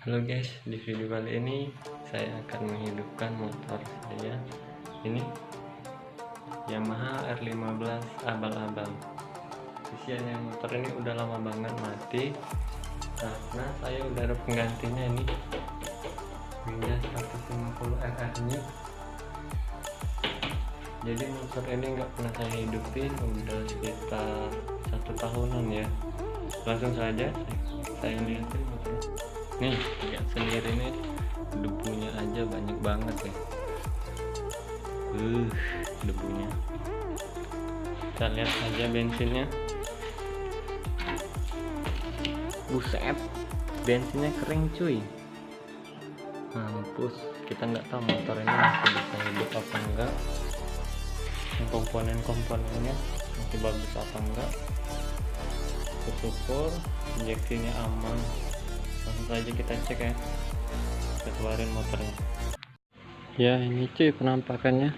Halo guys, di video kali ini saya akan menghidupkan motor saya. Ini Yamaha R15 abal-abal. Isiannya motor ini udah lama banget mati karena saya udah ada penggantinya ini Winda 150 RR nya. Jadi motor ini nggak pernah saya hidupin udah sekitar 1 tahunan ya. Langsung saja saya lihatin motornya. Nih, lihat sendiri nih, debunya aja banyak banget ya. Debunya. Kita lihat aja bensinnya. Buset, bensinnya kering cuy. Mampus, kita nggak tahu motor ini masih bisa hidup apa enggak. Komponen-komponennya masih bagus apa enggak. Syukur injeksinya aman. Langsung saja kita cek ya, kita keluarin motornya ya. Ini cuy penampakannya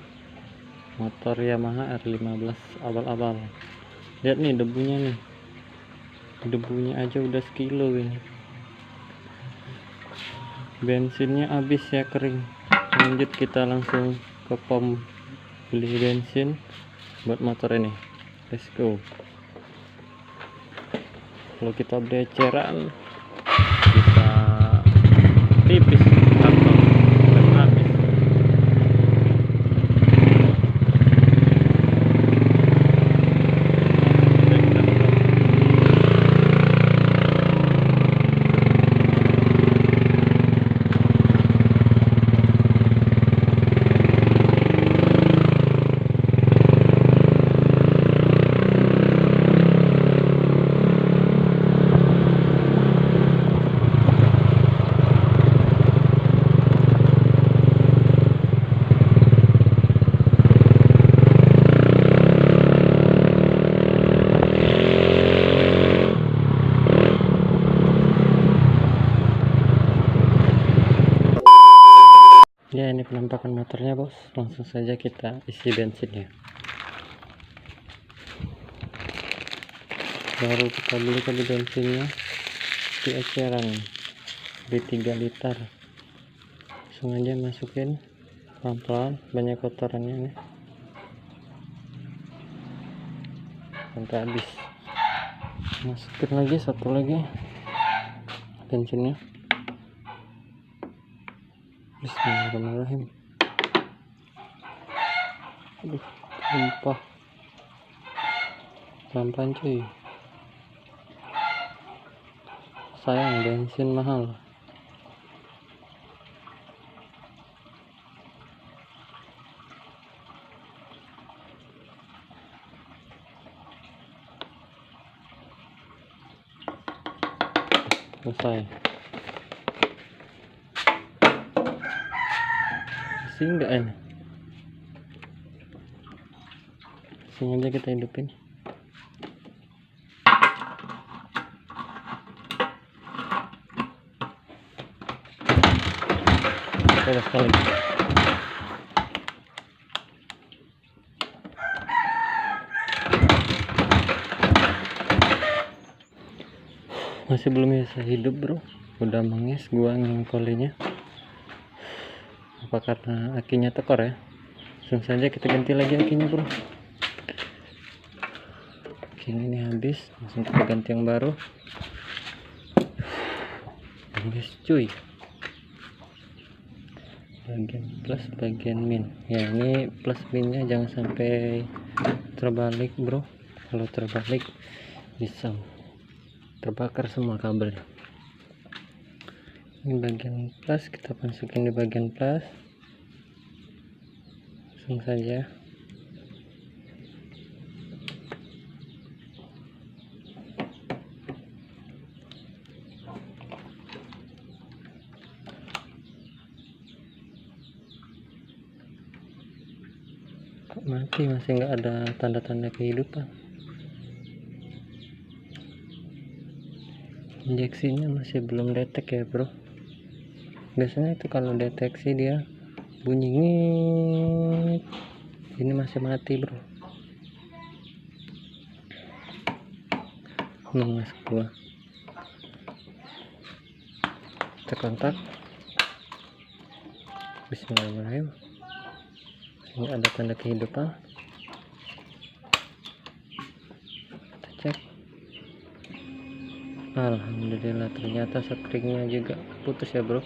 motor Yamaha R15 abal-abal. Lihat nih debunya nih, debunya aja udah sekilo ini. Bensinnya habis ya, kering. Lanjut kita langsung ke pom beli bensin buat motor ini. Let's go. Kalau kita beli eceran bisa tipis kantong dan habis. Ya, ini penampakan motornya bos. Langsung saja kita isi bensinnya. Baru kita beli tadi bensinnya di eceran, di 3 liter. Langsung aja masukin pelan-pelan, banyak kotorannya nih sampai habis. Masukin lagi satu lagi bensinnya. Bismillahirrahmanirrahim. Aduh, tumpah. Pelan-pelan cuy, sayang bensin mahal. Selesai. Isi enggak ini? Langsung aja kita hidupin. Udah sekali. Masih belum bisa hidup bro, udah menges gua ngengkolinya. Apa karena akinya tekor ya? Langsung saja kita ganti lagi akinya bro. Aki ini habis, langsung kita ganti yang baru. Menges cuy. Bagian plus, bagian min. Ya ini plus minnya jangan sampai terbalik bro. Kalau terbalik bisa terbakar semua kabelnya. Ini bagian plus, kita masukin di bagian plus. Langsung saja. Kok mati, masih nggak ada tanda-tanda kehidupan. Injeksinya masih belum detek ya bro. Biasanya itu kalau deteksi dia bunyi ngit. Ini masih mati bro. Nongas gua. Kita kontak. Bismillahirrahmanirrahim. Ini ada tanda kehidupan. Kita cek. Alhamdulillah, ternyata springnya juga putus ya bro.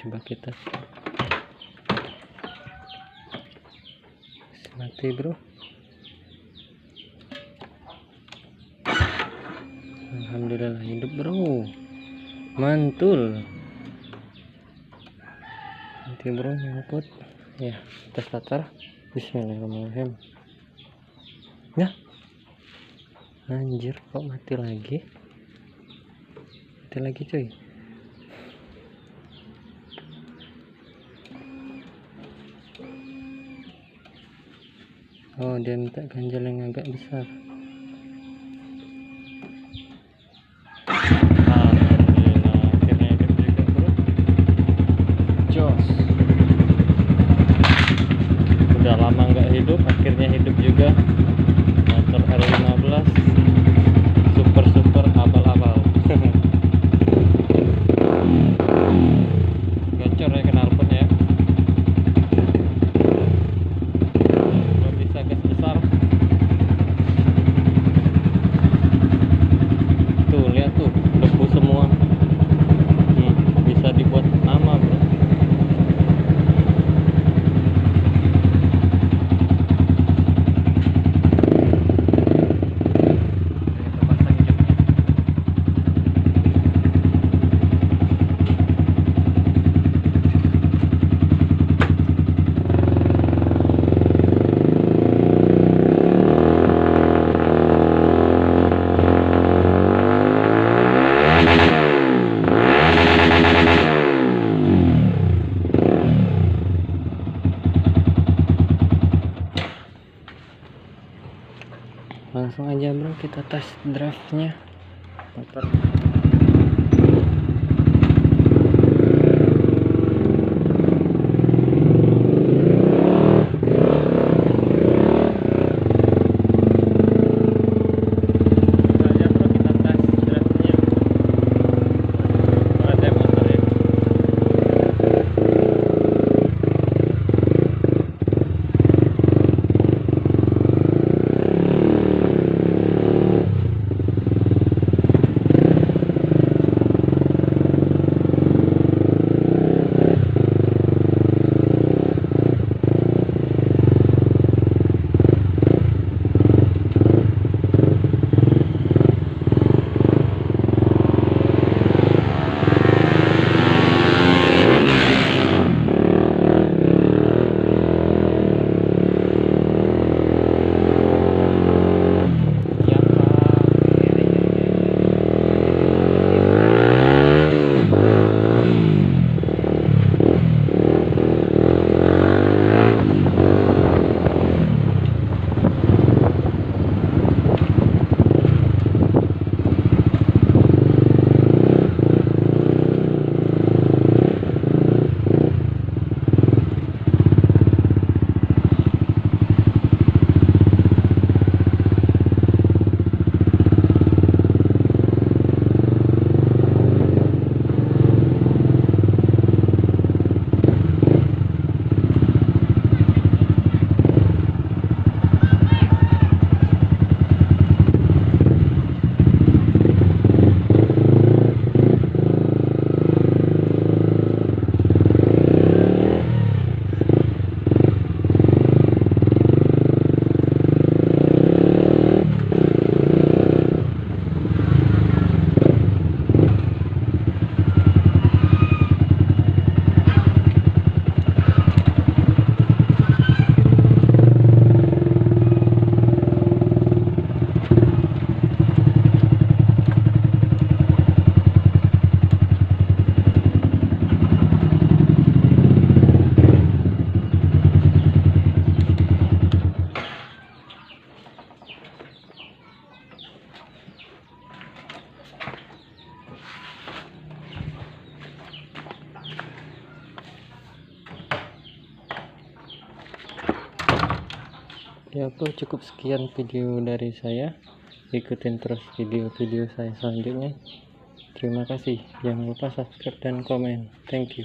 Coba kita mati bro. Alhamdulillah hidup bro, mantul. Nanti bro nyangkut ya, kita starter. Bismillahirrahmanirrahim. Nah, anjir kok mati lagi cuy. Oh, dia minta ganjal yang agak besar. Alhamdulillah, akhirnya hidup juga bro. Jos. Udah lama nggak hidup, akhirnya hidup juga. Motor R15 super abal-abal. Gacor ya knalpot ya. Belum bisa gas besar. Tuh lihat tuh, debu semua. Bisa dibuat nama bro. Langsung aja bro, kita tes drive-nya motor. Ya bro, cukup sekian video dari saya. Ikutin terus video-video saya selanjutnya. Terima kasih. Jangan lupa subscribe dan komen. Thank you.